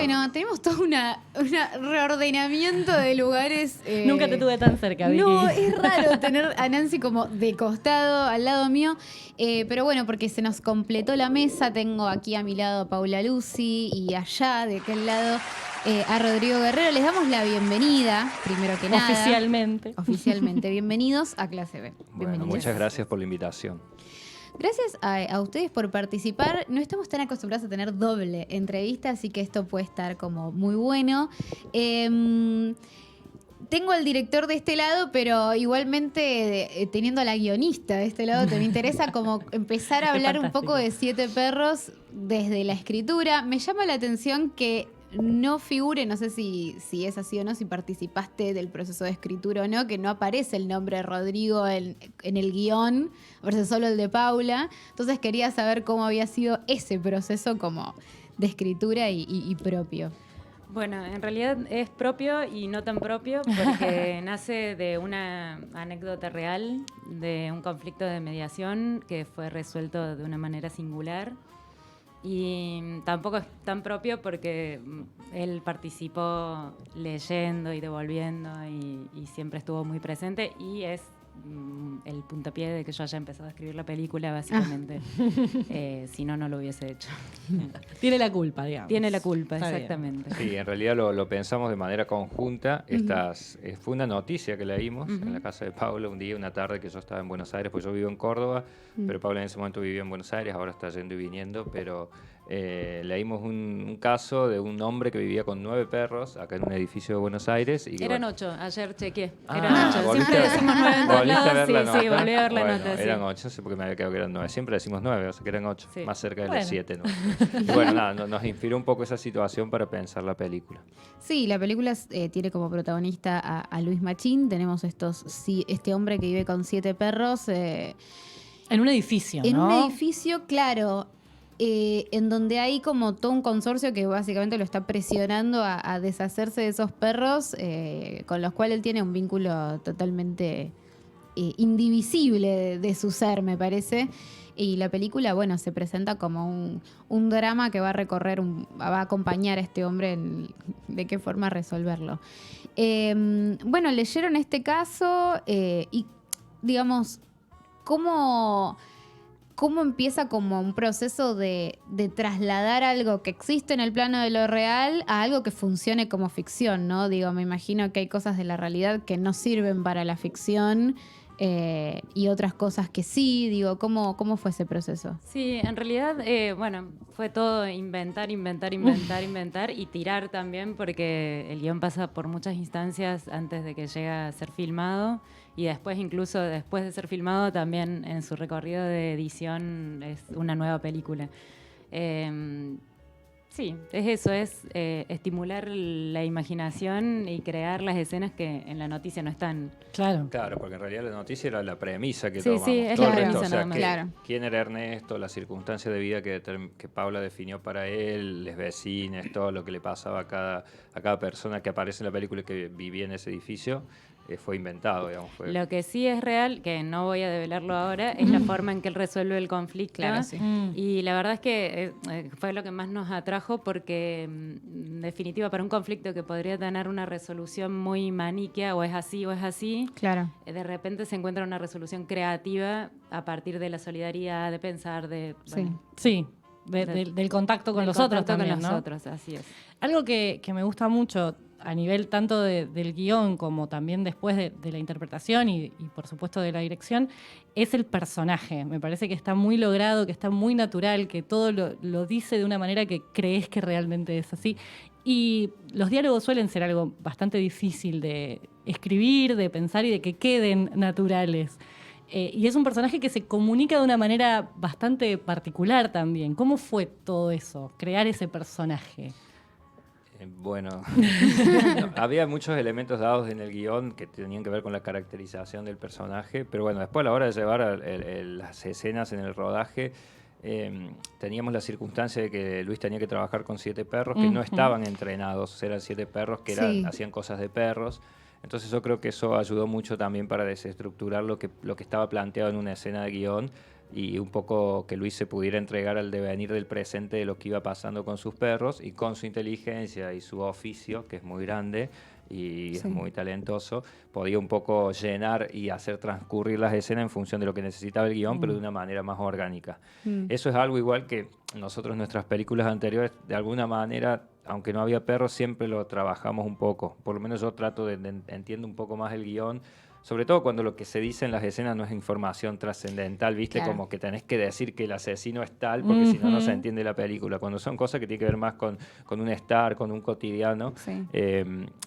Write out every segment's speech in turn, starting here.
Bueno, tenemos todo un reordenamiento de lugares. Nunca te tuve tan cerca, Vicky. No, es raro tener a Nancy como de costado, al lado mío. Pero bueno, porque se nos completó la mesa. Tengo aquí a mi lado a Paula Lucy y allá, de aquel lado, a Rodrigo Guerrero. Les damos la bienvenida, primero que nada. Oficialmente. Bienvenidos a Clase B. Bueno, muchas gracias por la invitación. Gracias a ustedes por participar. No estamos tan acostumbrados a tener doble entrevista, así que esto puede estar como muy bueno. Tengo al director de este lado, pero igualmente teniendo a la guionista de este lado, te me interesa como empezar a hablar un poco de Siete Perros desde la escritura. Me llama la atención que no figure, no sé si es así o no, si participaste del proceso de escritura o no, que no aparece el nombre de Rodrigo en el guión, aparece solo el de Paula. Entonces quería saber cómo había sido ese proceso como de escritura y propio. Bueno, en realidad es propio y no tan propio porque nace de una anécdota real, de un conflicto de mediación que fue resuelto de una manera singular. Y tampoco es tan propio porque él participó leyendo y devolviendo y siempre estuvo muy presente y es el puntapié de que yo haya empezado a escribir la película, básicamente. Si no, no lo hubiese hecho. Tiene la culpa, digamos. Tiene la culpa, Está exactamente. Sí, en realidad lo pensamos de manera conjunta. Fue una noticia que leímos en la casa de Paula un día, una tarde que yo estaba en Buenos Aires, pues yo vivo en Córdoba, pero Paula en ese momento vivía en Buenos Aires, ahora está yendo y viniendo, pero leímos un caso de un hombre que vivía con 9 perros acá en un edificio de Buenos Aires. Y que, eran bueno, 8, ayer chequeé. Eran 8. ¿volviste Siempre a- decimos 9 en todos ¿volviste a lados. ver la nota? Sí, volví a ver la Bueno, nota. eran Sí. 8, no sé por qué me había quedado que eran 9. Siempre decimos 9, o sea que eran 8, Sí. más cerca de Bueno. las 7. ¿No? Y bueno, nada, nos inspiró un poco esa situación para pensar la película. Sí, la película tiene como protagonista a Luis Machín. Tenemos este hombre que vive con 7 perros. En un edificio, En ¿no? un edificio, claro, en donde hay como todo un consorcio que básicamente lo está presionando a deshacerse de esos perros, con los cuales él tiene un vínculo totalmente indivisible de su ser, me parece. Y la película, bueno, se presenta como un drama que va a recorrer, va a acompañar a este hombre de qué forma resolverlo. Bueno, leyeron este caso y, digamos, ¿cómo empieza como un proceso de trasladar algo que existe en el plano de lo real a algo que funcione como ficción, ¿no? Digo, me imagino que hay cosas de la realidad que no sirven para la ficción y otras cosas que sí. Digo, ¿cómo fue ese proceso? Sí, en realidad, bueno, fue todo inventar y tirar también, porque el guión pasa por muchas instancias antes de que llegue a ser filmado y después, incluso después de ser filmado, también en su recorrido de edición es una nueva película. Sí, es eso, es estimular la imaginación y crear las escenas que en la noticia no están. Claro. Claro, porque en realidad la noticia era la premisa que Sí, tomamos. sí, es Todo la el premisa resto, o sea, nada más. Claro. quién era Ernesto, las circunstancias de vida que Paula definió para él, los vecinos, todo lo que le pasaba a cada persona que aparece en la película y que vivía en ese edificio, fue inventado, digamos. Lo que sí es real, que no voy a develarlo ahora, es la forma en que él resuelve el conflicto. Claro, sí. Y la verdad es que fue lo que más nos atrajo porque, en definitiva, para un conflicto que podría tener una resolución muy maniquea, o es así, Claro. de repente se encuentra una resolución creativa a partir de la solidaridad, de pensar, bueno, Sí, del contacto con del los otros contacto también, con los ¿no? otros, así es. Algo que me gusta mucho a nivel tanto del guión como también después de la interpretación y por supuesto de la dirección, es el personaje. Me parece que está muy logrado, que está muy natural, que todo lo dice de una manera que crees que realmente es así. Y los diálogos suelen ser algo bastante difícil de escribir, de pensar y de que queden naturales. Y es un personaje que se comunica de una manera bastante particular también. ¿Cómo fue todo eso, crear ese personaje? Bueno, había muchos elementos dados en el guión que tenían que ver con la caracterización del personaje, pero bueno, después a la hora de llevar las escenas en el rodaje, teníamos la circunstancia de que Luis tenía que trabajar con 7 perros que no estaban entrenados, eran 7 perros que Sí. hacían cosas de perros. Entonces yo creo que eso ayudó mucho también para desestructurar lo que estaba planteado en una escena de guión y un poco que Luis se pudiera entregar al devenir del presente de lo que iba pasando con sus perros, y con su inteligencia y su oficio, que es muy grande y es muy talentoso, podía un poco llenar y hacer transcurrir las escenas en función de lo que necesitaba el guión, pero de una manera más orgánica. Eso es algo igual que nosotros en nuestras películas anteriores, de alguna manera, aunque no había perros, siempre lo trabajamos un poco. Por lo menos yo trato de entiendo un poco más el guión, sobre todo cuando lo que se dice en las escenas no es información trascendental, ¿viste? Claro. Como que tenés que decir que el asesino es tal, porque si no, no se entiende la película. Cuando son cosas que tienen que ver más con un estar, con un cotidiano, Sí.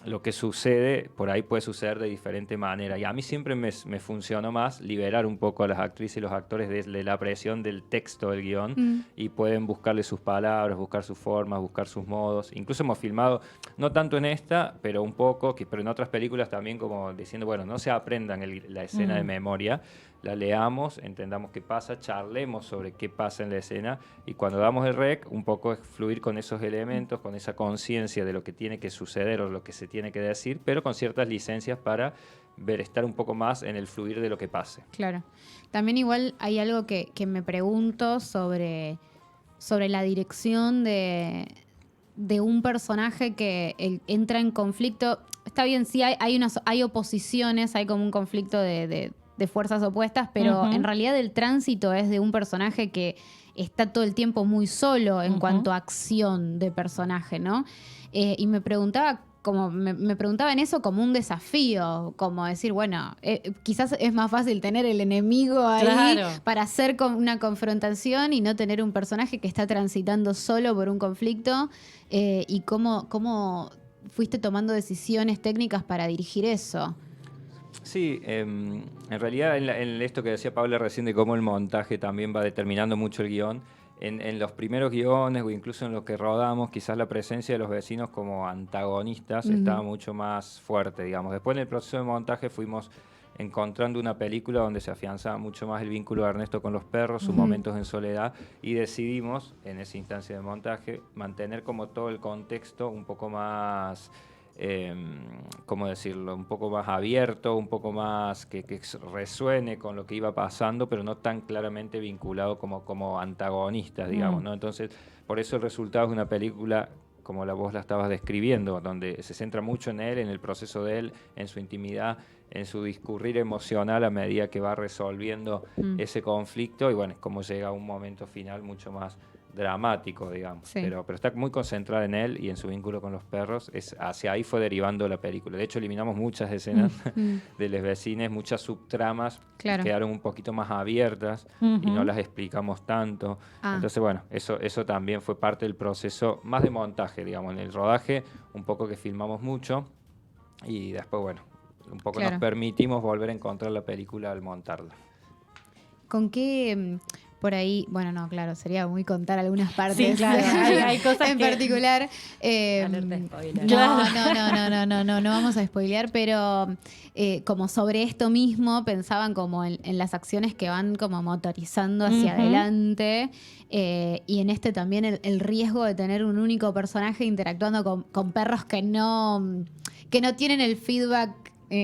lo que sucede, por ahí puede suceder de diferente manera. Y a mí siempre me funcionó más liberar un poco a las actrices y los actores de la presión del texto del guión, y pueden buscarle sus palabras, buscar sus formas, buscar sus modos. Incluso hemos filmado, no tanto en esta, pero un poco, pero en otras películas también, como diciendo, bueno, no se aprendan la escena de memoria, la leamos, entendamos qué pasa, charlemos sobre qué pasa en la escena, y cuando damos el rec, un poco es fluir con esos elementos, con esa conciencia de lo que tiene que suceder o lo que se tiene que decir, pero con ciertas licencias para estar un poco más en el fluir de lo que pase. Claro. También igual hay algo que me pregunto sobre la dirección de un personaje que entra en conflicto. Está bien, sí, hay oposiciones, hay como un conflicto de fuerzas opuestas, pero en realidad el tránsito es de un personaje que está todo el tiempo muy solo en cuanto a acción de personaje, ¿no? Y me preguntaba me preguntaba en eso como un desafío, como decir, bueno, quizás es más fácil tener el enemigo ahí para hacer una confrontación y no tener un personaje que está transitando solo por un conflicto, y cómo fuiste tomando decisiones técnicas para dirigir eso. Sí, en realidad en esto que decía Paula recién de cómo el montaje también va determinando mucho el guión, en los primeros guiones o incluso en los que rodamos, quizás la presencia de los vecinos como antagonistas estaba mucho más fuerte, digamos. Después en el proceso de montaje fuimos encontrando una película donde se afianzaba mucho más el vínculo de Ernesto con los perros, sus momentos en soledad, y decidimos, en esa instancia de montaje, mantener como todo el contexto un poco más... ¿cómo decirlo? Un poco más abierto, un poco más que resuene con lo que iba pasando, pero no tan claramente vinculado como antagonistas, digamos, ¿no? Entonces, por eso el resultado es una película como vos la estabas describiendo, donde se centra mucho en él, en el proceso de él, en su intimidad, en su discurrir emocional a medida que va resolviendo ese conflicto, y bueno, es como llega a un momento final mucho más dramático, digamos, sí. pero está muy concentrada en él y en su vínculo con los perros. Hacia ahí fue derivando la película. De hecho, eliminamos muchas escenas de los vecinos, muchas subtramas quedaron un poquito más abiertas y no las explicamos tanto. Entonces, bueno, eso también fue parte del proceso más de montaje, digamos. En el rodaje, un poco que filmamos mucho, y después, bueno, un poco nos permitimos volver a encontrar la película al montarla. ¿Con qué...? Por ahí, bueno, no, claro, sería muy contar algunas partes. Sí, claro, hay cosas en que... particular. Alerta spoiler. No vamos a spoilear, pero como sobre esto mismo, pensaban como en las acciones que van como motorizando hacia adelante, y en este también el riesgo de tener un único personaje interactuando con perros que no tienen el feedback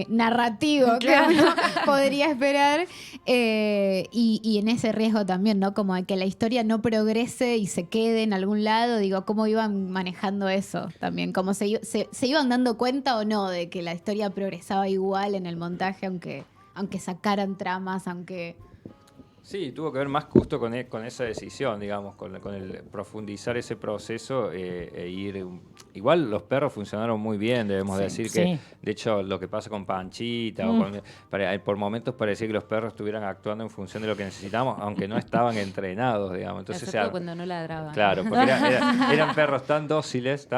narrativo que uno podría esperar, y en ese riesgo también, ¿no? Como de que la historia no progrese y se quede en algún lado. Digo, ¿cómo iban manejando eso también? ¿Cómo se iban dando cuenta o no de que la historia progresaba igual en el montaje, aunque sacaran tramas, aunque... Sí, tuvo que ver más justo con esa decisión, digamos, con el profundizar ese proceso e ir... Igual los perros funcionaron muy bien, debemos decir que, de hecho, lo que pasa con Panchita, por momentos parecía que los perros estuvieran actuando en función de lo que necesitábamos, aunque no estaban entrenados, digamos. Entonces, cuando no ladraban. Claro, porque eran perros tan dóciles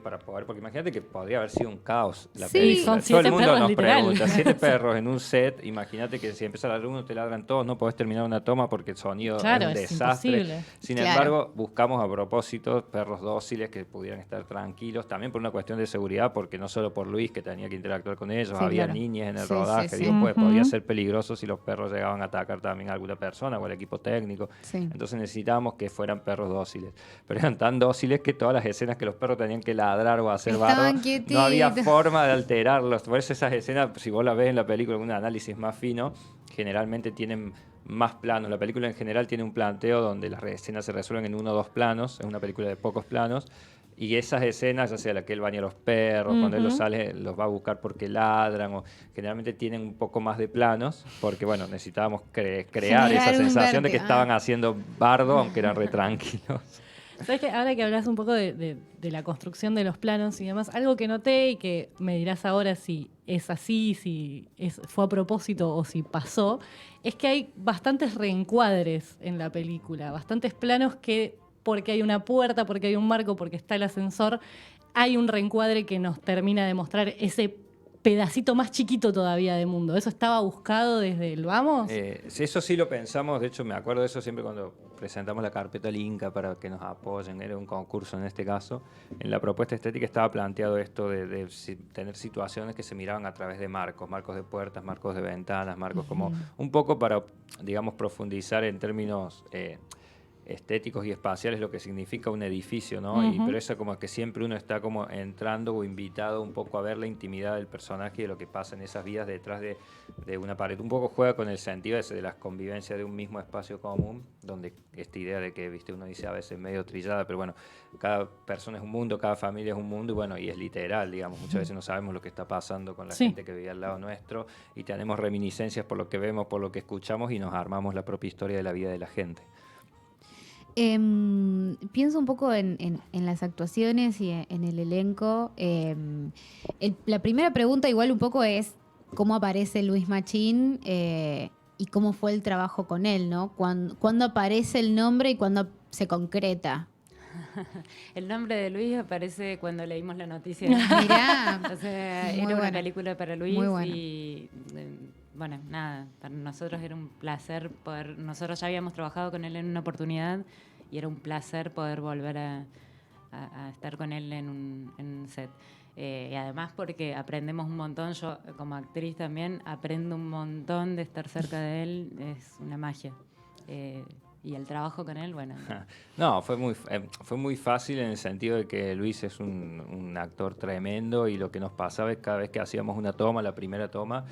para poder... Porque imagínate que podría haber sido un caos la película. Son Todo el mundo perros, nos literal. pregunta, 7 perros en un set, imagínate que si empieza a ladrar uno te ladran todos, no podés terminar una toma porque el sonido es un desastre. Imposible. Sin embargo, buscamos a propósito perros dóciles que pudieran estar tranquilos, también por una cuestión de seguridad, porque no solo por Luis, que tenía que interactuar con ellos, había niñas en el rodaje, digo, pues podía ser peligroso si los perros llegaban a atacar también a alguna persona o al equipo técnico. Entonces necesitábamos que fueran perros dóciles, pero eran tan dóciles que todas las escenas que los perros tenían que ladrar o hacer barro, no había forma de alterarlos. Por eso esas escenas, si vos las ves en la película en un análisis más fino, generalmente tienen más planos. La película en general tiene un planteo donde las escenas se resuelven en 1 o 2 planos, es una película de pocos planos, y esas escenas, ya sea la que él baña a los perros, cuando él los sale, los va a buscar porque ladran, o generalmente tienen un poco más de planos, porque bueno, necesitábamos crear Generar esa un sensación de que vértigo, estaban haciendo bardo, aunque eran re tranquilos. ¿Sabes qué? Ahora que hablas un poco de la construcción de los planos y demás, algo que noté y que me dirás ahora si es así, si fue a propósito o si pasó, es que hay bastantes reencuadres en la película, bastantes planos que, porque hay una puerta, porque hay un marco, porque está el ascensor, hay un reencuadre que nos termina de mostrar ese pedacito más chiquito todavía de mundo. ¿Eso estaba buscado desde el vamos? Eso sí lo pensamos, de hecho me acuerdo de eso siempre cuando presentamos la carpeta al Inca para que nos apoyen, era un concurso en este caso. En la propuesta estética estaba planteado esto de tener situaciones que se miraban a través de marcos de puertas, marcos de ventanas, marcos como un poco para, digamos, profundizar en términos estéticos y espaciales lo que significa un edificio, ¿no? Pero eso como que siempre uno está como entrando o invitado un poco a ver la intimidad del personaje y de lo que pasa en esas vidas detrás de una pared. Un poco juega con el sentido ese de las convivencias de un mismo espacio común, donde esta idea de que, viste, uno dice a veces medio trillada, pero bueno, cada persona es un mundo, cada familia es un mundo, y bueno, y es literal, digamos, muchas veces no sabemos lo que está pasando con la gente que vive al lado nuestro, y tenemos reminiscencias por lo que vemos, por lo que escuchamos, y nos armamos la propia historia de la vida de la gente. Pienso un poco en las actuaciones y en el elenco. La primera pregunta igual un poco es cómo aparece Luis Machín y cómo fue el trabajo con él, ¿no? ¿Cuándo aparece el nombre y cuándo se concreta? El nombre de Luis aparece cuando leímos la noticia. Mirá, O sea, muy era una buena. película para Luis Muy buena. y bueno, nada, para nosotros era un placer poder, nosotros ya habíamos trabajado con él en una oportunidad y era un placer poder volver a estar con él en un set. Y además porque aprendemos un montón, yo como actriz también aprendo un montón de estar cerca de él, es una magia. Y el trabajo con él, bueno. No, fue muy fácil en el sentido de que Luis es un actor tremendo, y lo que nos pasaba es que cada vez que hacíamos una toma, la primera toma,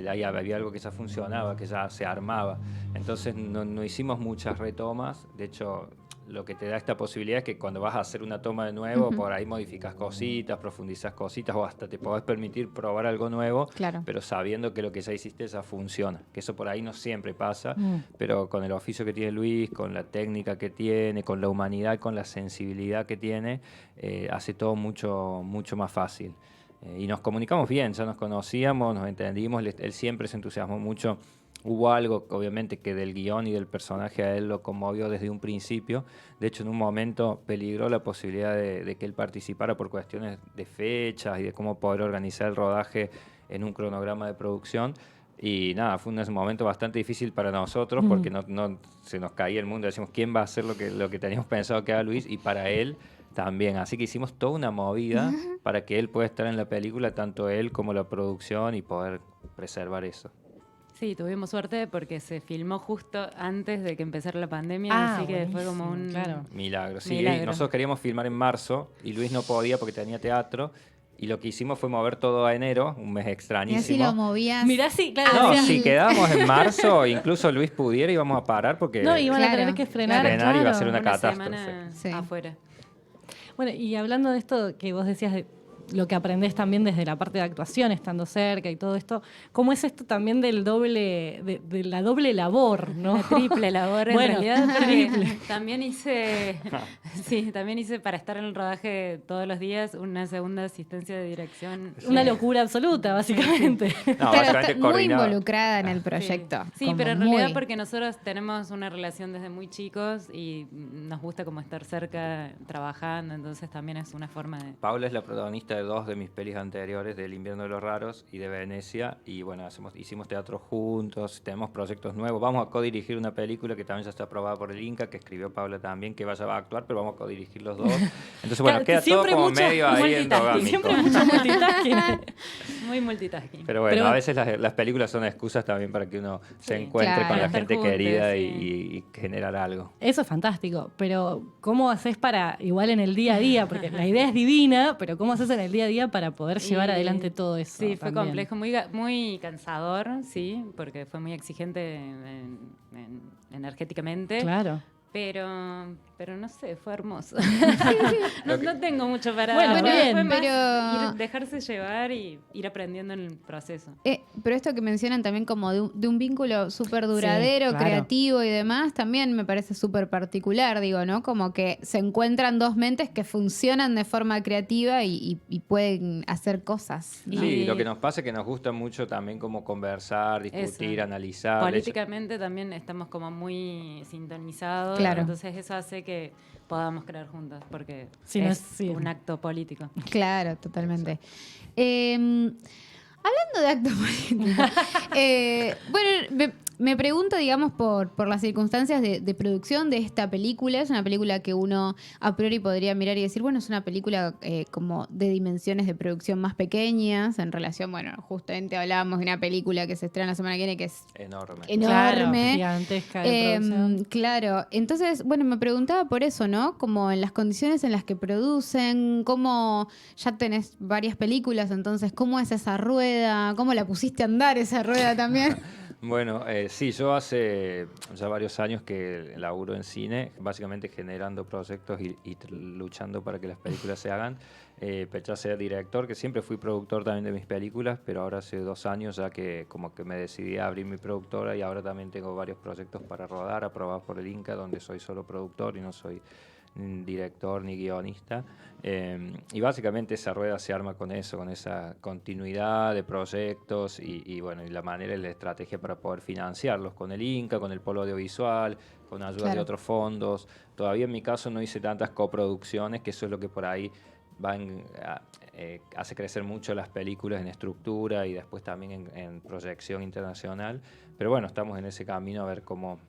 ahí había algo que ya funcionaba, que ya se armaba. Entonces no hicimos muchas retomas. De hecho, lo que te da esta posibilidad es que cuando vas a hacer una toma de nuevo, por ahí modificas cositas, profundizas cositas, o hasta te podés permitir probar algo nuevo, Claro. pero sabiendo que lo que ya hiciste ya funciona. Que eso por ahí no siempre pasa, pero con el oficio que tiene Luis, con la técnica que tiene, con la humanidad, con la sensibilidad que tiene, hace todo mucho, mucho más fácil. Y nos comunicamos bien, ya nos conocíamos, nos entendimos, él siempre se entusiasmó mucho. Hubo algo, obviamente, que del guión y del personaje a él lo conmovió desde un principio. De hecho, en un momento peligró la posibilidad de que él participara por cuestiones de fechas y de cómo poder organizar el rodaje en un cronograma de producción. Y nada, fue un momento bastante difícil para nosotros porque no se nos caía el mundo. Decimos, ¿quién va a hacer lo que teníamos pensado que haga Luis? Y para él también. Así que hicimos toda una movida para que él pueda estar en la película, tanto él como la producción, y poder preservar eso. Sí, tuvimos suerte porque se filmó justo antes de que empezara la pandemia, así que fue como un milagro. Sí, milagro. nosotros queríamos filmar en marzo y Luis no podía porque tenía teatro, y lo que hicimos fue mover todo a enero, un mes Y extrañísimo. así lo movías. Mirá, sí, claro. No, decía- si quedábamos en marzo, incluso Luis pudiera, íbamos a parar porque No, iban a Claro. tener que frenar. Frenar iba a ser claro. una catástrofe. semana Sí. afuera. Bueno, y hablando de esto que vos decías, de lo que aprendés también desde la parte de actuación, estando cerca y todo esto, ¿cómo es esto también del doble, de la doble labor, ¿no? La triple labor, en Bueno, realidad, porque triple. también hice para estar en el rodaje todos los días una segunda asistencia de dirección. Una locura absoluta, básicamente. No, Pero básicamente está muy coordinaba. involucrada en el proyecto. Sí, como pero en muy. realidad porque nosotros tenemos una relación desde muy chicos y nos gusta como estar cerca trabajando, entonces también es una forma de... Paula es la protagonista de 2 de mis pelis anteriores, del Invierno de los Raros y de Venecia, y bueno, hicimos teatro juntos, tenemos proyectos nuevos, vamos a codirigir una película que también ya está aprobada por el Inca, que escribió Paula también, que vaya a actuar, pero vamos a codirigir los dos. Entonces bueno, Claro, queda todo siempre como mucho medio ahí multitasking, endogámico. siempre mucho multitasking. Muy multitasking. Pero bueno, Pero- a veces las películas son excusas también para que uno se Sí, encuentre claro. con la Estar gente juntos, querida sí. y generar algo. Eso es fantástico, pero ¿cómo haces para, igual en el día a día, porque la idea es divina, pero ¿cómo haces en el día a día para poder llevar Y adelante todo eso? Sí, fue también? complejo, muy cansador, sí, porque fue muy exigente energéticamente. Claro. Pero no sé, fue hermoso. No tengo mucho para... Bueno, bien. fue más pero- dejarse llevar y ir aprendiendo en el proceso. Pero esto que mencionan también como de un vínculo súper duradero, Sí, claro. creativo y demás, también me parece súper particular, digo, ¿no? Como que se encuentran dos mentes que funcionan de forma creativa y pueden hacer cosas, ¿no? Sí, lo que nos pasa es que nos gusta mucho también como conversar, discutir, Eso. analizar. Políticamente también estamos como muy sintonizados, Claro. entonces eso hace que podamos crear juntos, porque Sí, no es sí. un acto político. Claro, totalmente. Hablando de acto político, bueno, me pregunto, digamos, por las circunstancias de producción de esta película. Es una película que uno a priori podría mirar y decir, bueno, es una película como de dimensiones de producción más pequeñas en relación, bueno, justamente hablábamos de una película que se estrena la semana que viene que es Enorme. Claro, enorme. gigantesca de producción. Claro, entonces, bueno, me preguntaba por eso, ¿no? Como en las condiciones en las que producen, cómo ya tenés varias películas, entonces, ¿cómo es esa rueda? ¿Cómo la pusiste a andar esa rueda también? Bueno, sí, yo hace ya varios años que laburo en cine, básicamente generando proyectos y luchando para que las películas se hagan. Ya sea director, que siempre fui productor también de mis películas, pero ahora hace 2 años ya que como que me decidí a abrir mi productora y ahora también tengo varios proyectos para rodar, aprobados por el Inca, donde soy solo productor y no soy director ni guionista. Y básicamente esa rueda se arma con eso, con esa continuidad de proyectos y bueno, y la manera y la estrategia para poder financiarlos con el Inca, con el Polo Audiovisual, con ayuda de Claro. otros fondos. Todavía en mi caso no hice tantas coproducciones, que eso es lo que por ahí hace crecer mucho las películas en estructura y después también en proyección internacional. Pero bueno, estamos en ese camino a ver cómo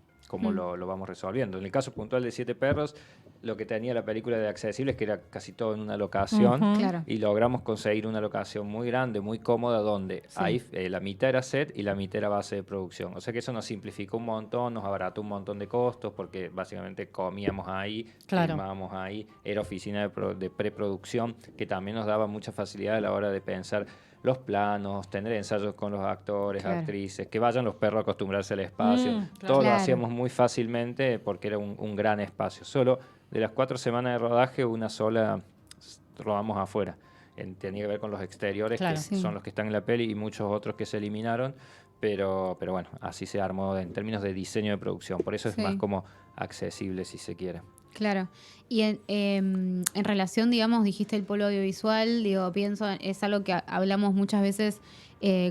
lo vamos resolviendo. En el caso puntual de Siete Perros, lo que tenía la película de Accesible es que era casi todo en una locación. Ujú. Claro. Y logramos conseguir una locación muy grande, muy cómoda, donde ahí la mitad era set y la mitad era base de producción. O sea que eso nos simplificó un montón, nos abarató un montón de costos, porque básicamente comíamos ahí, Claro. filmábamos ahí, era oficina de preproducción, que también nos daba mucha facilidad a la hora de pensar los planos, tener ensayos con los actores, Claro. actrices, que vayan los perros a acostumbrarse al espacio. Claro. Todo lo Claro. hacíamos muy fácilmente porque era un gran espacio. Solo de las 4 semanas de rodaje, una sola rodamos afuera. Tenía que ver con los exteriores, Claro. que Sí. son los que están en la peli, y muchos otros que se eliminaron. Pero bueno, así se armó en términos de diseño de producción. Por eso es Sí. más como accesible, si se quiere. Claro. Y en relación, digamos, dijiste el polo audiovisual, digo, pienso, es algo que hablamos muchas veces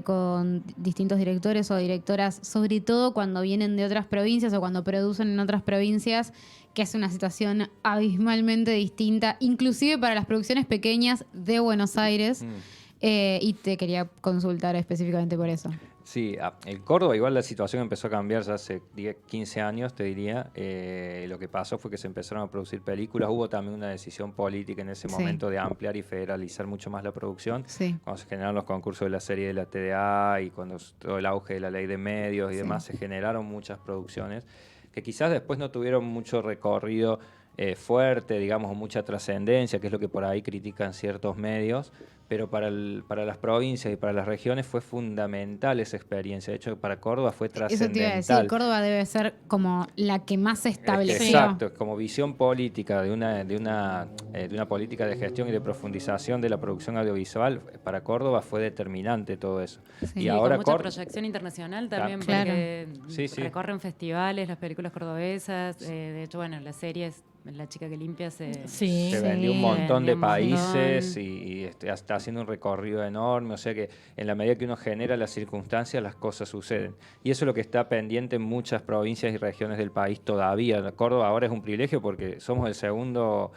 con distintos directores o directoras, sobre todo cuando vienen de otras provincias o cuando producen en otras provincias, que es una situación abismalmente distinta, inclusive para las producciones pequeñas de Buenos Aires. Y te quería consultar específicamente por eso. Sí, en Córdoba igual la situación empezó a cambiar ya hace 10, 15 años, te diría. Lo que pasó fue que se empezaron a producir películas. Hubo también una decisión política en ese Sí. momento de ampliar y federalizar mucho más la producción. Sí. Cuando se generaron los concursos de la serie de la TDA y cuando todo el auge de la ley de medios y Sí. demás, se generaron muchas producciones que quizás después no tuvieron mucho recorrido fuerte, digamos, o mucha trascendencia, que es lo que por ahí critican ciertos medios, pero para las provincias y para las regiones fue fundamental esa experiencia. De hecho, para Córdoba fue Eso te iba a trascendental. decir, Córdoba debe ser como la que más se estableció. Exacto, como visión política de una política de gestión y de profundización de la producción audiovisual, para Córdoba fue determinante todo eso. Sí. Y Y ahora con mucha Córdoba... proyección internacional también, Claro. porque Sí, sí. recorren festivales, las películas cordobesas. De hecho, bueno, las series, La chica que limpia se... Sí. Se Sí. vendió un montón de Vendió un montón. países y está haciendo un recorrido enorme. O sea que en la medida que uno genera las circunstancias, las cosas suceden. Y eso es lo que está pendiente en muchas provincias y regiones del país todavía. Córdoba ahora es un privilegio porque somos el segundo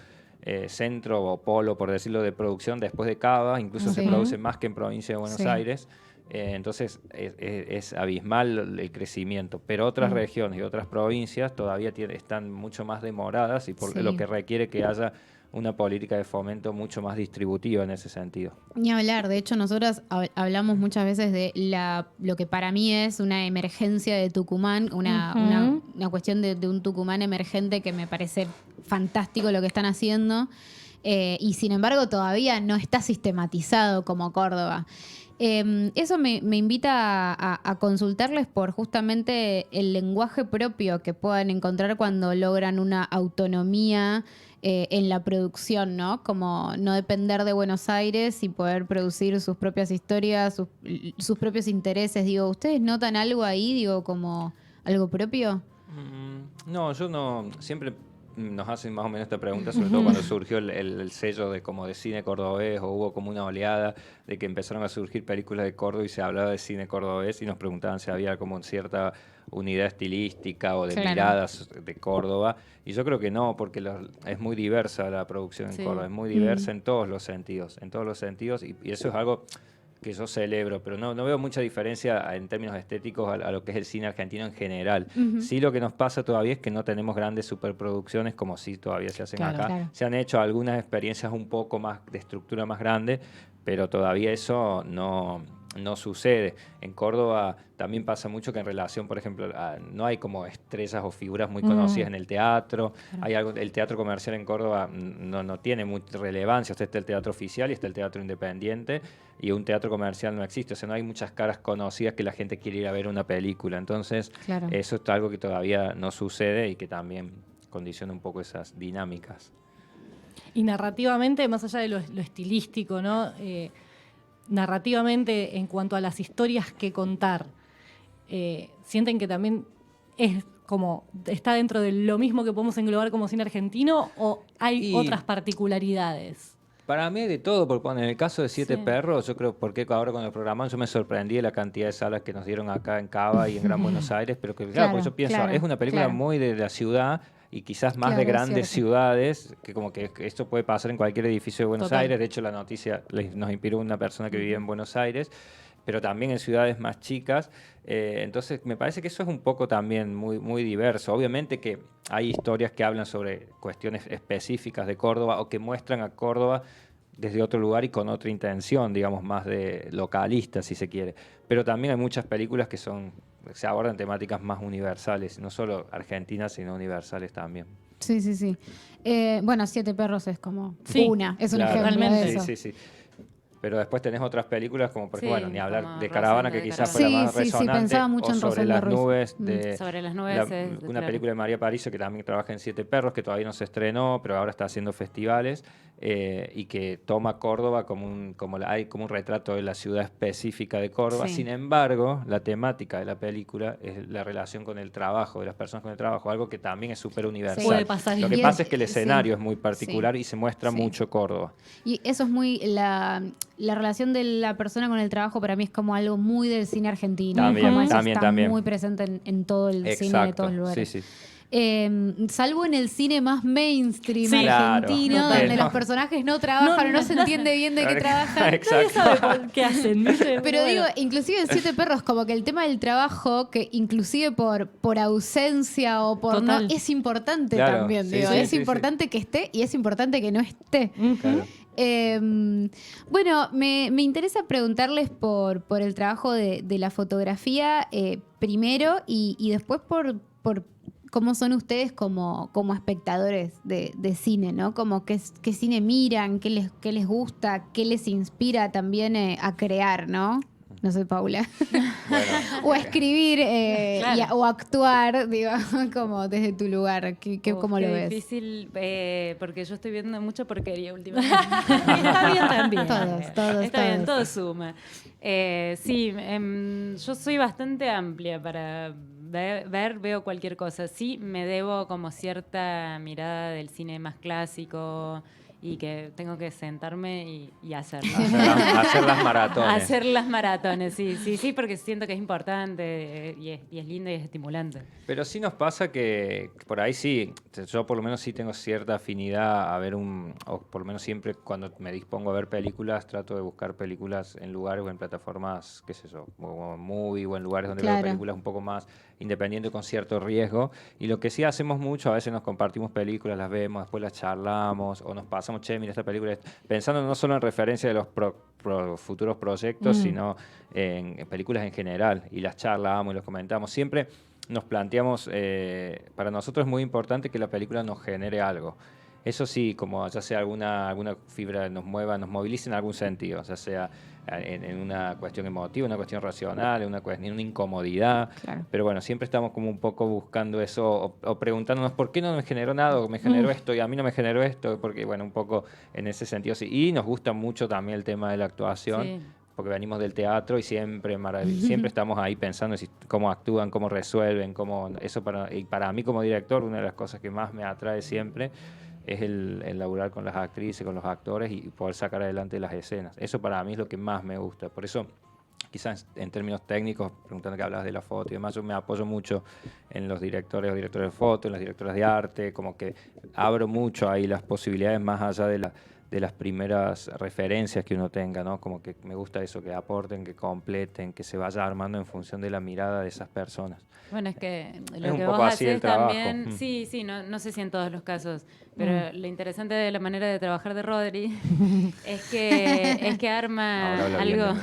centro o polo, por decirlo, de producción después de Cava. Incluso se Sí. produce más que en provincia de Buenos Sí. Aires. Entonces es abismal el crecimiento, pero otras regiones y otras provincias todavía están mucho más demoradas y por lo que requiere que haya una política de fomento mucho más distributiva en ese sentido. Ni hablar, de hecho nosotras hablamos muchas veces de lo que para mí es una emergencia de Tucumán, una cuestión de un Tucumán emergente que me parece fantástico lo que están haciendo, y sin embargo todavía no está sistematizado como Córdoba. Eso me invita a consultarles por justamente el lenguaje propio que puedan encontrar cuando logran una autonomía en la producción, ¿no? Como no depender de Buenos Aires y poder producir sus propias historias, sus propios intereses. Digo, ¿ustedes notan algo ahí, digo, como algo propio? No, yo no. Siempre nos hacen más o menos esta pregunta, sobre todo cuando surgió el sello de como de cine cordobés, o hubo como una oleada de que empezaron a surgir películas de Córdoba y se hablaba de cine cordobés y nos preguntaban si había como cierta unidad estilística o de miradas de Córdoba. Y yo creo que no, porque es muy diversa la producción en Córdoba, es muy diversa en todos los sentidos, y eso es algo que yo celebro, pero no veo mucha diferencia en términos estéticos a lo que es el cine argentino en general. Sí, lo que nos pasa todavía es que no tenemos grandes superproducciones como sí todavía se hacen acá. Claro. Se han hecho algunas experiencias un poco más de estructura más grande, pero todavía eso no sucede. En Córdoba también pasa mucho que en relación, por ejemplo, no hay como estrellas o figuras muy conocidas en el teatro. Hay el teatro comercial en Córdoba no tiene mucha relevancia. O sea, está el teatro oficial y está el teatro independiente, y un teatro comercial no existe. O sea, no hay muchas caras conocidas que la gente quiere ir a ver una película. Entonces, eso es algo que todavía no sucede y que también condiciona un poco esas dinámicas. Y narrativamente, más allá de lo estilístico, ¿no? Narrativamente, en cuanto a las historias que contar, ¿sienten que también es como está dentro de lo mismo que podemos englobar como cine argentino, o hay otras particularidades? Para mí de todo, porque en el caso de Siete Perros, yo creo, porque ahora con el programa yo me sorprendí de la cantidad de salas que nos dieron acá en Cava y en Gran Buenos Aires, pero que claro, porque yo pienso, es una película muy de la ciudad, y quizás más de grandes ciudades, que como que esto puede pasar en cualquier edificio de Buenos Aires. De hecho, la noticia nos inspiró una persona que vivía en Buenos Aires, pero también en ciudades más chicas. Entonces, me parece que eso es un poco también muy, muy diverso. Obviamente que hay historias que hablan sobre cuestiones específicas de Córdoba o que muestran a Córdoba desde otro lugar y con otra intención, digamos, más de localista, si se quiere. Pero también hay muchas películas que se abordan temáticas más universales, no solo argentinas, sino universales también. Sí. Bueno, Siete Perros es como es un ejemplo de eso. Sí. Pero después tenés otras películas como, por ejemplo, ni hablar de Caravana, que quizás fuera más resonante, pensaba mucho en Sobre las nubes, Sobre las nubes, una película de María Parizo que también trabaja en Siete Perros, que todavía no se estrenó, pero ahora está haciendo festivales, y que toma Córdoba como un retrato de la ciudad específica de Córdoba. Sin embargo, la temática de la película es la relación con el trabajo, de las personas con el trabajo, algo que también es súper universal. Puede pasar. Lo que pasa es que el escenario es muy particular y se muestra mucho Córdoba. Y eso es muy... La relación de la persona con el trabajo para mí es como algo muy del cine argentino. También. Muy presente en todo el cine de todos los lugares. Sí. Salvo en el cine más mainstream argentino, donde los personajes no trabajan, no se entiende bien de qué trabajan. Nadie sabe por qué hacen. Pero digo, inclusive en Siete Perros, como que el tema del trabajo, que inclusive por ausencia o por no, es importante también. Es importante que esté y es importante que no esté. Claro. Bueno, me interesa preguntarles por el trabajo de la fotografía primero, y después por cómo son ustedes como espectadores de cine, ¿no? Como qué cine miran, qué les gusta, qué les inspira también a crear, ¿no? No sé, Paula. Bueno, o a escribir o a actuar, digo, como desde tu lugar. ¿Cómo lo ves? Es difícil, porque yo estoy viendo mucha porquería últimamente. Está bien también. Todos. Está bien, todo suma. Yo soy bastante amplia para veo cualquier cosa. Sí, me debo como cierta mirada del cine más clásico y que tengo que sentarme y hacerlo. Hacer las maratones. Hacer las maratones, sí, porque siento que es importante y es lindo y es estimulante. Pero sí nos pasa que por ahí sí, yo por lo menos sí tengo cierta afinidad a ver o por lo menos siempre cuando me dispongo a ver películas, trato de buscar películas en lugares o en plataformas, qué sé yo, como Movie o en lugares donde veo películas un poco más independientes con cierto riesgo. Y lo que sí hacemos mucho, a veces nos compartimos películas, las vemos, después las charlamos o nos pasamos, che, mira esta película, pensando no solo en referencia de los futuros proyectos, sino en películas en general, y las charlamos y los comentamos. Siempre nos planteamos, para nosotros es muy importante que la película nos genere algo. Eso sí, como ya sea alguna fibra nos mueva, nos movilice en algún sentido, ya sea en una cuestión emotiva, una cuestión racional, en una incomodidad. Claro. Pero bueno, siempre estamos como un poco buscando eso o preguntándonos por qué no me generó nada o me generó esto y a mí no me generó esto, porque bueno, un poco en ese sentido sí. Y nos gusta mucho también el tema de la actuación. Sí. Porque venimos del teatro y siempre estamos ahí pensando en cómo actúan, cómo resuelven, y para mí como director, una de las cosas que más me atrae siempre es el laburar con las actrices, con los actores y poder sacar adelante las escenas. Eso para mí es lo que más me gusta. Por eso, quizás en términos técnicos, preguntando que hablas de la foto y demás, yo me apoyo mucho en los directores de foto, en las directoras de arte, como que abro mucho ahí las posibilidades más allá de las primeras referencias que uno tenga, ¿no? Como que me gusta eso, que aporten, que completen, que se vaya armando en función de la mirada de esas personas. Bueno, es que lo que vos haces también, sí, no sé si en todos los casos, pero lo interesante de la manera de trabajar de Rodri es que arma algo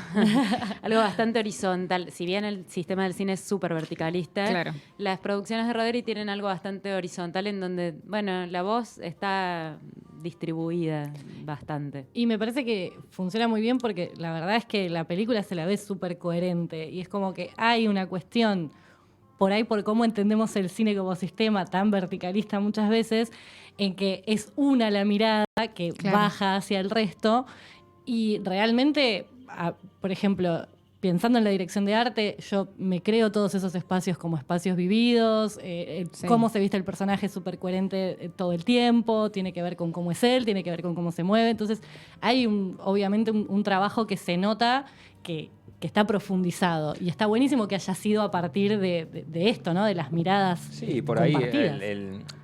bastante horizontal. Si bien el sistema del cine es súper verticalista, claro, las producciones de Rodri tienen algo bastante horizontal en donde, bueno, la voz está distribuida bastante. Y me parece que funciona muy bien porque la verdad es que la película se la ve súper coherente y es como que hay una cuestión por ahí por cómo entendemos el cine como sistema tan verticalista muchas veces, en que es una la mirada que baja hacia el resto y realmente, por ejemplo, pensando en la dirección de arte, yo me creo todos esos espacios como espacios vividos, cómo se viste el personaje es súper coherente todo el tiempo, tiene que ver con cómo es él, tiene que ver con cómo se mueve. Entonces hay obviamente un trabajo que se nota que está profundizado y está buenísimo que haya sido a partir de esto, ¿no? De las miradas por ahí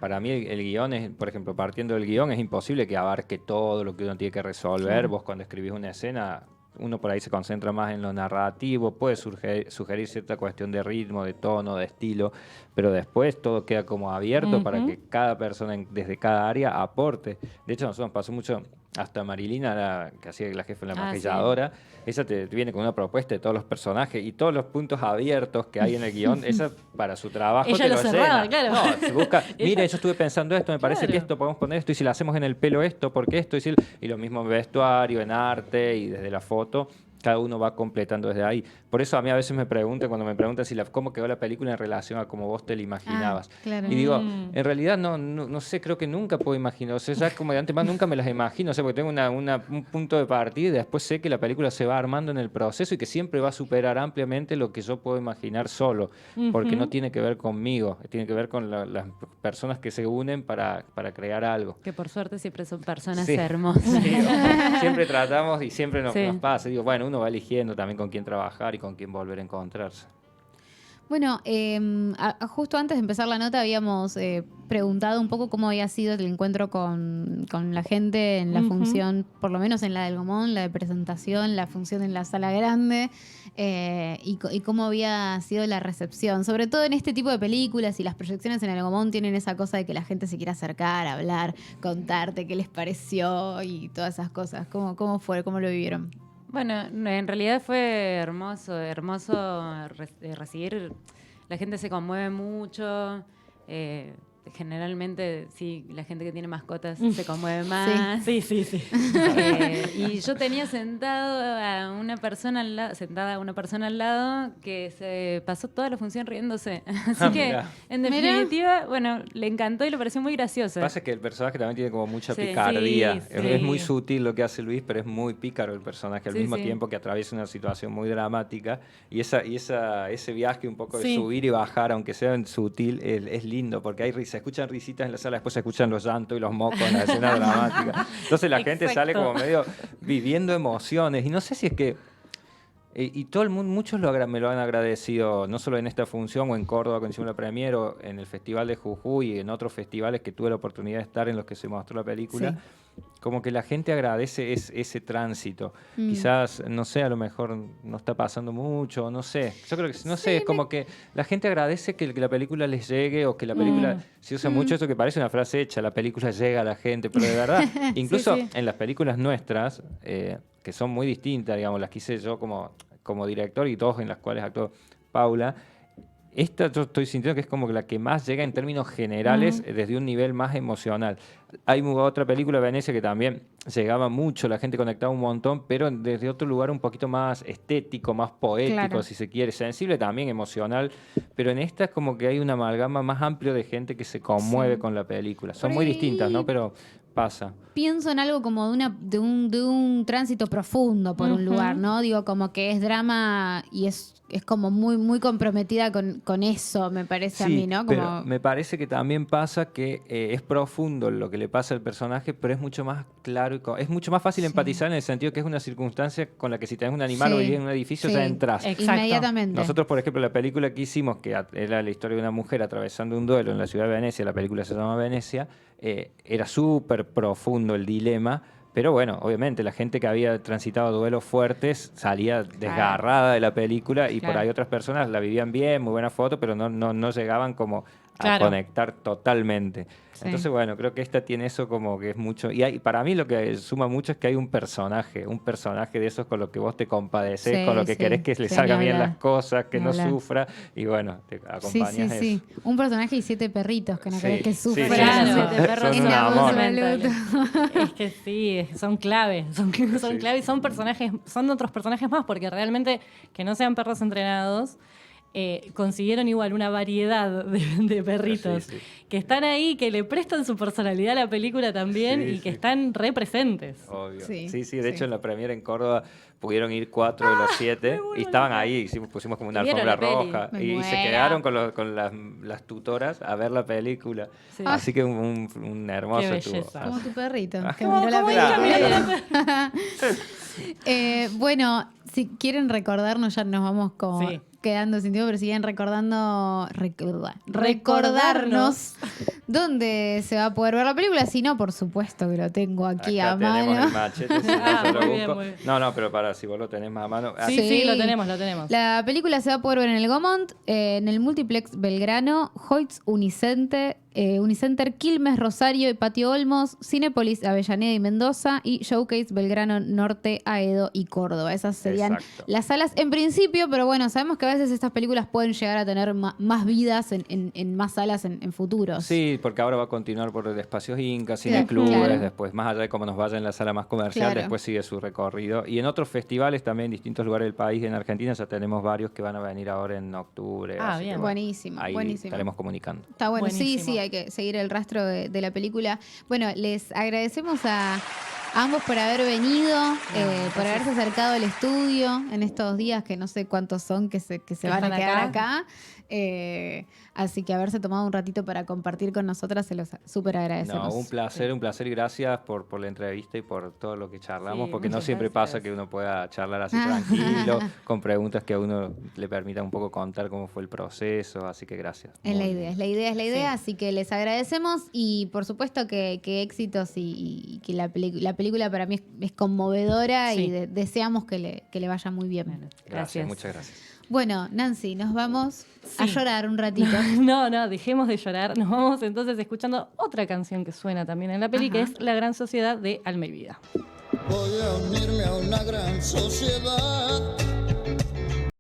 para mí el guión es, por ejemplo, partiendo del guión es imposible que abarque todo lo que uno tiene que resolver. Claro. Vos cuando escribís una escena, uno por ahí se concentra más en lo narrativo, puede sugerir cierta cuestión de ritmo, de tono, de estilo, pero después todo queda como abierto para que cada persona desde cada área aporte. De hecho, a nosotros nos pasó mucho, hasta Marilina, que hacía la jefa de la maquilladora, ella te viene con una propuesta de todos los personajes y todos los puntos abiertos que hay en el guión, esa para su trabajo ella te lo cerraba, claro. No, se busca, mira, yo estuve pensando esto, me parece que esto, podemos poner esto, y si le hacemos en el pelo esto, porque esto, y lo mismo en vestuario, en arte y desde la foto, cada uno va completando desde ahí. Por eso a mí a veces cuando me preguntan cómo quedó la película en relación a cómo vos te la imaginabas. Claro. Y digo, en realidad no sé, creo que nunca puedo imaginar. O sea, ya como de antemano nunca me las imagino. O sea, porque tengo un punto de partida y después sé que la película se va armando en el proceso y que siempre va a superar ampliamente lo que yo puedo imaginar solo. Porque no tiene que ver conmigo, tiene que ver con las personas que se unen para crear algo. Que por suerte siempre son personas hermosas. Sí, siempre tratamos y siempre nos pasa. Digo, bueno, uno va eligiendo también con quién trabajar y con quién volver a encontrarse. Bueno, justo antes de empezar la nota habíamos preguntado un poco cómo había sido el encuentro con la gente en la función, por lo menos en la del Gomón, la de presentación, la función en la sala grande, y cómo había sido la recepción. Sobre todo en este tipo de películas y las proyecciones en el Gomón tienen esa cosa de que la gente se quiere acercar, hablar, contarte qué les pareció y todas esas cosas. ¿Cómo fue? ¿Cómo lo vivieron? Bueno, en realidad fue hermoso recibir. La gente se conmueve mucho. Generalmente, sí, la gente que tiene mascotas se conmueve más. Sí. Y yo tenía sentada a una persona al lado que se pasó toda la función riéndose. Así que, en definitiva, bueno, le encantó y le pareció muy gracioso. Pasa que el personaje también tiene como mucha picardía. Es muy sutil lo que hace Luis, pero es muy pícaro el personaje al mismo tiempo que atraviesa una situación muy dramática. Y ese viaje un poco de subir y bajar, aunque sea sutil, es lindo, porque hay se escuchan risitas en la sala, después se escuchan los llantos y los mocos en la escena dramática. Entonces la gente sale como medio viviendo emociones. Y no sé si es que... y todo el mundo, muchos me lo han agradecido, no solo en esta función o en Córdoba cuando hicimos la premiere, o en el Festival de Jujuy y en otros festivales que tuve la oportunidad de estar en los que se mostró la película. Sí. Como que la gente agradece ese tránsito. Quizás, no sé, a lo mejor no está pasando mucho, no sé. Yo creo que, no sé, es como que la gente agradece que la película les llegue o que la película... Se usa mucho eso que parece una frase hecha, la película llega a la gente, pero de verdad, incluso en las películas nuestras, que son muy distintas, digamos, las que hice yo como director y dos en las cuales actuó Paula, esta yo estoy sintiendo que es como la que más llega en términos generales desde un nivel más emocional. Hay otra película, Venecia, que también llegaba mucho, la gente conectaba un montón, pero desde otro lugar un poquito más estético, más poético, si se quiere, sensible también, emocional, pero en esta es como que hay una amalgama más amplio de gente que se conmueve con la película. Son muy distintas, ¿no? Pero pasa. Pienso en algo como de un tránsito profundo por un lugar, ¿no? Digo, como que es drama y es como muy, muy comprometida con eso, me parece a mí, ¿no? Como... Pero me parece que también pasa que es profundo lo que le pasa al personaje, pero es mucho más claro y es mucho más fácil empatizar en el sentido que es una circunstancia con la que si tenés un animal o vivís en un edificio ya entras. Inmediatamente. Nosotros, por ejemplo, la película que hicimos, que era la historia de una mujer atravesando un duelo en la ciudad de Venecia, la película se llama Venecia, era súper profundo el dilema, pero bueno, obviamente la gente que había transitado duelos fuertes salía desgarrada de la película y por ahí otras personas la vivían bien, muy buena foto, pero no llegaban como a conectar totalmente. Entonces, bueno, creo que esta tiene eso como que es mucho... Y para mí lo que suma mucho es que hay un personaje de esos con lo que vos te compadeces, con lo que querés que le salgan bien las cosas, que no sufra, y bueno, te acompañas eso. Un personaje y 7 perritos que no querés que sufran. Son un amor. Es que sí, son clave, son clave y son otros personajes más, porque realmente que no sean perros entrenados... consiguieron igual una variedad de perritos que están ahí, que le prestan su personalidad a la película también y que están re presentes. Obvio. De hecho en la premiere en Córdoba pudieron ir 4 de los 7 y estaban ahí, pusimos como una alfombra roja y se quedaron con las tutoras a ver la película. Así que un hermoso estuvo. Como tu perrito que miró la película. Bueno, si quieren recordarnos, ya nos vamos como quedando sin tiempo, pero si quieren recordarnos dónde se va a poder ver la película. Si no, por supuesto que lo tengo aquí acá a mano. Tenemos el machete, si no se lo busco. Muy bien. No, pero si vos lo tenés más a mano. Sí, lo tenemos. La película se va a poder ver en el Gaumont, en el Multiplex Belgrano, Hoyts Unicenter, Quilmes, Rosario y Patio Olmos, Cinépolis, Avellaneda y Mendoza, y Showcase Belgrano Norte, Aedo y Córdoba. Esas serían las salas en principio, pero bueno, sabemos que a veces estas películas pueden llegar a tener más vidas en más salas en futuros. Sí, porque ahora va a continuar por espacios Inca, cineclubes, después más allá de cómo nos vaya en la sala más comercial, después sigue su recorrido. Y en otros festivales también, en distintos lugares del país, en Argentina ya tenemos varios que van a venir ahora en octubre. Bien. Que, buenísimo. Estaremos comunicando. Está bueno, sí, hay que seguir el rastro de la película. Bueno, les agradecemos a ambos por haber venido, por haberse acercado al estudio en estos días, que no sé cuántos son que se van a quedar acá. Así que haberse tomado un ratito para compartir con nosotras, se los súper agradecemos. No, un placer y gracias por la entrevista y por todo lo que charlamos, porque no siempre pasa que uno pueda charlar así tranquilo, con preguntas que a uno le permitan un poco contar cómo fue el proceso, así que gracias. Es la idea, así que les agradecemos y por supuesto que éxitos y que la película para mí es conmovedora y deseamos que le vaya muy bien. Bueno, gracias, muchas gracias. Bueno, Nancy, nos vamos a llorar un ratito. No, dejemos de llorar. Nos vamos entonces escuchando otra canción que suena también en la peli, que es La Gran Sociedad de Alma y Vida. Voy a unirme a una gran sociedad